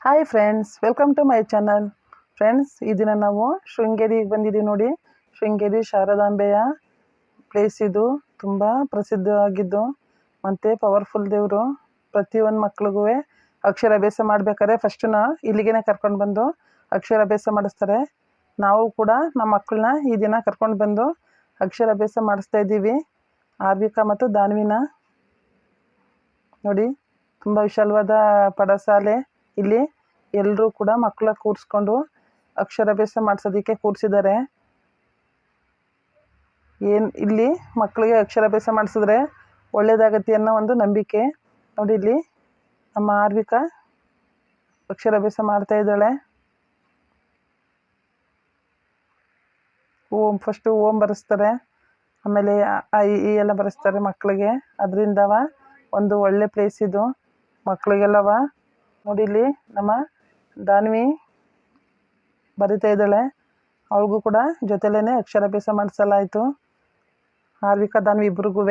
Hi friends, welcome to my channel. Friends, ಈ ದಿನ ನಾವು ಶೃಂಗೇರಿಗೆ ಬಂದಿದ್ದೀವಿ ನೋಡಿ. ಶೃಂಗೇರಿ ಶಾರದಾಂಬೆಯ ಪ್ಲೇಸ್ ಇದು. ತುಂಬ ಪ್ರಸಿದ್ಧವಾಗಿದ್ದು ಮತ್ತು ಪವರ್ಫುಲ್ ದೇವರು. ಪ್ರತಿಯೊಂದು ಮಕ್ಳಿಗೂ ಅಕ್ಷರಾಭ್ಯಾಸ ಮಾಡ್ಬೇಕಾದ್ರೆ ಫಸ್ಟು ಇಲ್ಲಿಗೆ ಕರ್ಕೊಂಡು ಬಂದು ಅಕ್ಷರಾಭ್ಯಾಸ ಮಾಡಿಸ್ತಾರೆ. ನಾವು ಕೂಡ ನಮ್ಮ ಮಕ್ಕಳನ್ನ ಈ ದಿನ ಕರ್ಕೊಂಡು ಬಂದು ಅಕ್ಷರಾಭ್ಯಾಸ ಮಾಡಿಸ್ತಾ ಇದ್ದೀವಿ. ಆರ್ವಿಕಾ ಮತ್ತು ದಾನ್ವಿನ ನೋಡಿ, ತುಂಬ ವಿಶಾಲವಾದ ಪಡಸಾಲೆ. ಇಲ್ಲಿ ಎಲ್ಲರೂ ಕೂಡ ಮಕ್ಕಳ ಕೂರಿಸ್ಕೊಂಡು ಅಕ್ಷರಾಭ್ಯಾಸ ಮಾಡಿಸೋದಕ್ಕೆ ಕೂರಿಸಿದ್ದಾರೆ. ಇಲ್ಲಿ ಮಕ್ಕಳಿಗೆ ಅಕ್ಷರಾಭ್ಯಾಸ ಮಾಡಿಸಿದ್ರೆ ಒಳ್ಳೆಯದಾಗತ್ತೆ ಅನ್ನೋ ಒಂದು ನಂಬಿಕೆ. ನೋಡಿ, ಇಲ್ಲಿ ನಮ್ಮ ಆರ್ವಿಕಾ ಅಕ್ಷರಾಭ್ಯಾಸ ಮಾಡ್ತಾ ಇದ್ದಾಳೆ. ಫಸ್ಟು ಓಂ ಬರೆಸ್ತಾರೆ, ಆಮೇಲೆ ಈ ಎಲ್ಲ ಬರೆಸ್ತಾರೆ ಮಕ್ಕಳಿಗೆ. ಅದರಿಂದವ ಒಂದು ಒಳ್ಳೆ ಪ್ಲೇಸ್ ಇದು ಮಕ್ಕಳಿಗೆಲ್ಲವ. ನೋಡಿ, ಇಲ್ಲಿ ನಮ್ಮ ದಾನ್ವಿ ಬರಿತಾ ಇದ್ದಾಳೆ. ಅವಳಿಗೂ ಕೂಡ ಜೊತೆಲೇ ಅಕ್ಷರಾಭ್ಯಾಸ ಮಾಡಿಸಲಾಯಿತು. ಆರ್ವಿಕಾ ದಾನ್ವಿ ಇಬ್ರಿಗೂ.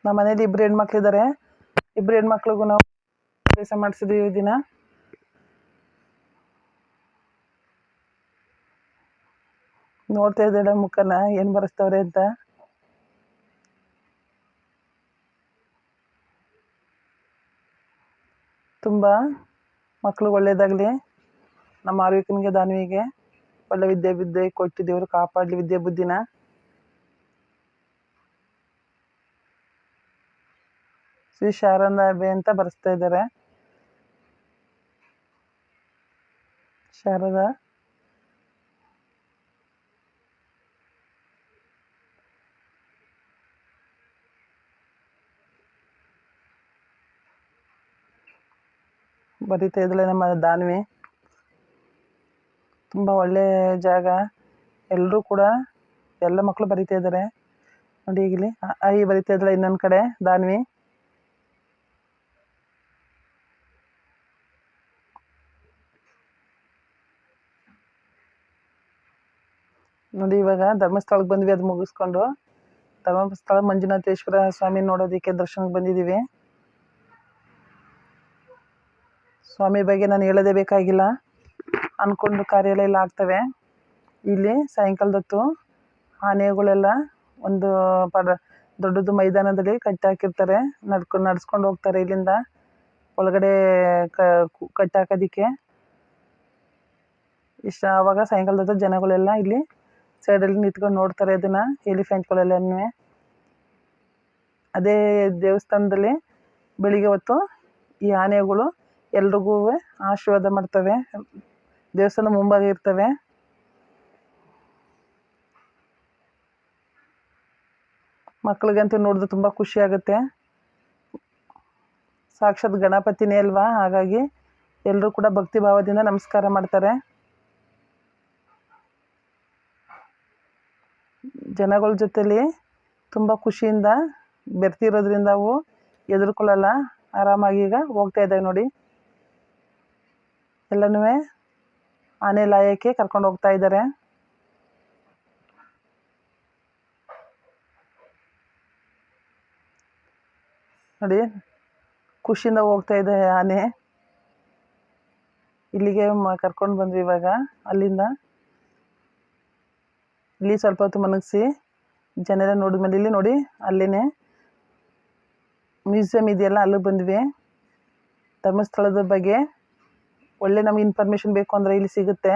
ನಮ್ಮ ಮನೇಲಿ ಇಬ್ಬರು ಹೆಣ್ಮಕ್ಳಿದ್ದಾರೆ. ಇಬ್ಬರು ಹೆಣ್ಮಕ್ಳಿಗೂ ನಾವು ಅಭ್ಯಾಸ ಮಾಡಿಸಿದ್ವಿ ಈ ದಿನ. ನೋಡ್ತಾ ಇದ್ದಾಳೆ ಮುಖನ ಏನು ಬರೆಸ್ತವ್ರೆ ಅಂತ. ತುಂಬ ಮಕ್ಕಳು ಒಳ್ಳೇದಾಗಲಿ. ನಮ್ಮ ಆರ್ವಿಕನಿಗೆ ದಾನ್ವಿಗೆ ಒಳ್ಳೆ ವಿದ್ಯೆ ಕೊಟ್ಟು ದೇವರು ಕಾಪಾಡಲಿ ವಿದ್ಯೆ ಬುದ್ಧಿನ. ಶ್ರೀ ಶಾರದಾಂಬೆ ಅಂತ ಬರೆಸ್ತಾ ಇದ್ದಾರೆ. ಶಾರದಾ ಬರಿತಾ ಇದ್ದಾಳೆ ನಮ್ಮ ದಾನ್ವಿ. ತುಂಬ ಒಳ್ಳೆ ಜಾಗ. ಎಲ್ಲರೂ ಕೂಡ ಎಲ್ಲ ಮಕ್ಕಳು ಬರಿತಾ ಇದ್ದಾರೆ. ನೋಡಿ, ಈಗಲಿ ಐ ಬರಿತಾ ಇದ್ದಾಳೆ ಇನ್ನೊಂದು ಕಡೆ ದಾನ್ವಿ. ನೋಡಿ, ಇವಾಗ ಧರ್ಮಸ್ಥಳಕ್ಕೆ ಬಂದ್ವಿ. ಅದು ಮುಗಿಸ್ಕೊಂಡು ಧರ್ಮಸ್ಥಳ ಮಂಜುನಾಥೇಶ್ವರ ಸ್ವಾಮಿ ನೋಡೋದಕ್ಕೆ ದರ್ಶನಕ್ಕೆ ಬಂದಿದ್ದೀವಿ. ಸ್ವಾಮಿ ಬಗ್ಗೆ ನಾನು ಹೇಳೋದೇ ಬೇಕಾಗಿಲ್ಲ. ಅಂದ್ಕೊಂಡು ಕಾರ್ಯ ಎಲ್ಲ ಆಗ್ತವೆ. ಇಲ್ಲಿ ಸಾಯಂಕಾಲದೊತ್ತು ಆನೆಗಳೆಲ್ಲ ಒಂದು ದೊಡ್ಡದು ಮೈದಾನದಲ್ಲಿ ಕಟ್ಟಾಕಿರ್ತಾರೆ. ನಡ್ಸ್ಕೊಂಡು ಹೋಗ್ತಾರೆ ಇಲ್ಲಿಂದ ಒಳಗಡೆ ಕಟ್ಟಾಕೋದಿಕ್ಕೆ. ಆವಾಗ ಸಾಯಂಕಾಲದೊತ್ತು ಜನಗಳೆಲ್ಲ ಇಲ್ಲಿ ಸೈಡಲ್ಲಿ ನಿಂತ್ಕೊಂಡು ನೋಡ್ತಾರೆ ಅದನ್ನು, ಎಲಿಫೆಂಟ್ಗಳೆಲ್ಲನೂ. ಅದೇ ದೇವಸ್ಥಾನದಲ್ಲಿ ಬೆಳಿಗ್ಗೆ ಹೊತ್ತು ಈ ಆನೆಗಳು ಎಲ್ರಿಗೂ ಆಶೀರ್ವಾದ ಮಾಡ್ತವೆ. ದೇವಸ್ಥಾನ ಮುಂಭಾಗ ಇರ್ತವೆ. ಮಕ್ಕಳಿಗಂತೂ ನೋಡಿದ್ರೆ ತುಂಬ ಖುಷಿ ಆಗುತ್ತೆ. ಸಾಕ್ಷಾತ್ ಗಣಪತಿನೇ ಅಲ್ವಾ, ಹಾಗಾಗಿ ಎಲ್ಲರೂ ಕೂಡ ಭಕ್ತಿ ಭಾವದಿಂದ ನಮಸ್ಕಾರ ಮಾಡ್ತಾರೆ. ಜನಗಳ ಜೊತೆಲಿ ತುಂಬ ಖುಷಿಯಿಂದ ಬೆರ್ತಿರೋದ್ರಿಂದ ಅವು ಹೆದರ್ಕೊಳ್ಳಲ್ಲ. ಆರಾಮಾಗಿ ಈಗ ಹೋಗ್ತಾ ಇದ್ದಾವೆ ನೋಡಿ. ಎಲ್ಲನೂ ಆನೆ ಲಾಯಕ್ಕೆ ಕರ್ಕೊಂಡು ಹೋಗ್ತಾ ಇದ್ದಾರೆ. ನೋಡಿ, ಖುಷಿಯಿಂದ ಹೋಗ್ತಾ ಇದೆ ಆನೆ. ಇಲ್ಲಿಗೆ ಕರ್ಕೊಂಡು ಬಂದ್ವಿ ಇವಾಗ. ಅಲ್ಲಿಂದ ಇಲ್ಲಿ ಸ್ವಲ್ಪ ಹೊತ್ತು ಮನಗಿಸಿ ಜನೆಲ್ಲ ನೋಡಿದ್ಮೇಲೆ ಇಲ್ಲಿ ನೋಡಿ ಅಲ್ಲಿನೇ ಮ್ಯೂಸಿಯಂ ಇದೆಯಲ್ಲ, ಅಲ್ಲಿಗೆ ಬಂದ್ವಿ. ಧರ್ಮಸ್ಥಳದ ಬಗ್ಗೆ ಒಳ್ಳೆ ನಮ್ಗೆ ಇನ್ಫಾರ್ಮೇಷನ್ ಬೇಕು ಅಂದರೆ ಇಲ್ಲಿ ಸಿಗುತ್ತೆ.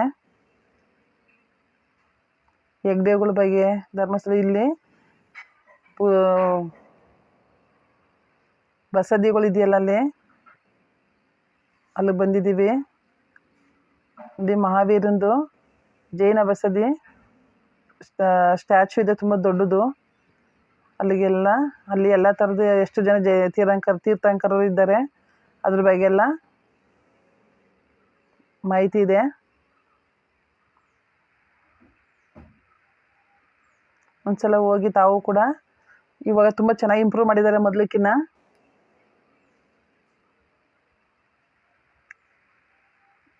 ಹೆಗ್ಡೆಗಳ ಬಗ್ಗೆ ಧರ್ಮಸ್ಥಳ ಇಲ್ಲಿ ಬಸದಿಗಳಿದೆಯಲ್ಲ ಅಲ್ಲಿ ಬಂದಿದ್ದೀವಿ. ನೋಡಿ, ಮಹಾವೀರಂದು ಜೈನ ಬಸದಿ ಸ್ಟ್ಯಾಚು ಇದೆ, ತುಂಬ ದೊಡ್ಡದು. ಅಲ್ಲಿ ಎಲ್ಲ ಥರದ್ದು ಎಷ್ಟು ಜನ ತೀರ್ಥಂಕರರು ಇದ್ದಾರೆ, ಅದ್ರ ಬಗ್ಗೆ ಎಲ್ಲ ಮಾಹಿತಿ ಇದೆ. ಒಂದ್ಸಲ ಹೋಗಿ ತಾವು ಕೂಡ. ಇವಾಗ ತುಂಬ ಚೆನ್ನಾಗಿ ಇಂಪ್ರೂವ್ ಮಾಡಿದ್ದಾರೆ ಮೊದಲಕ್ಕಿಂತ.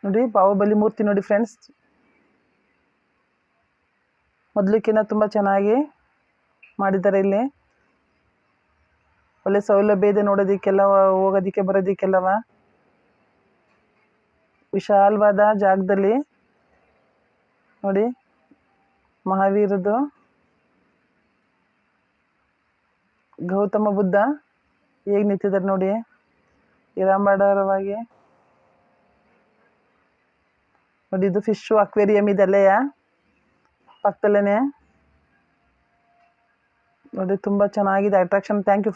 ನೋಡಿ, ಬಾಹುಬಲಿ ಮೂರ್ತಿ ನೋಡಿ ಫ್ರೆಂಡ್ಸ್, ಮೊದಲಕ್ಕಿಂತ ತುಂಬ ಚೆನ್ನಾಗಿ ಮಾಡಿದ್ದಾರೆ. ಇಲ್ಲಿ ಒಳ್ಳೆ ಸೌಲಭ್ಯ ಇದೆ ನೋಡೋದಕ್ಕೆಲ್ಲ, ಹೋಗೋದಕ್ಕೆ ಬರೋದಕ್ಕೆಲ್ಲವ. ವಿಶಾಲವಾದ ಜಾಗದಲ್ಲಿ ನೋಡಿ ಮಹಾವೀರದು, ಗೌತಮ ಬುದ್ಧ ಹೇಗೆ ನಿಂತಿದ್ದಾರೆ ನೋಡಿ ಇರಾಂಬಾಡರವಾಗಿ. ನೋಡಿ ಇದು ಫಿಶ್ ಅಕ್ವೇರಿಯಂ ಇದೆಲ್ಲಯ ಪಕ್ಕದಲ್ಲೇ ನೋಡಿ. ತುಂಬ ಚೆನ್ನಾಗಿದೆ ಅಟ್ರಾಕ್ಷನ್. Thank you.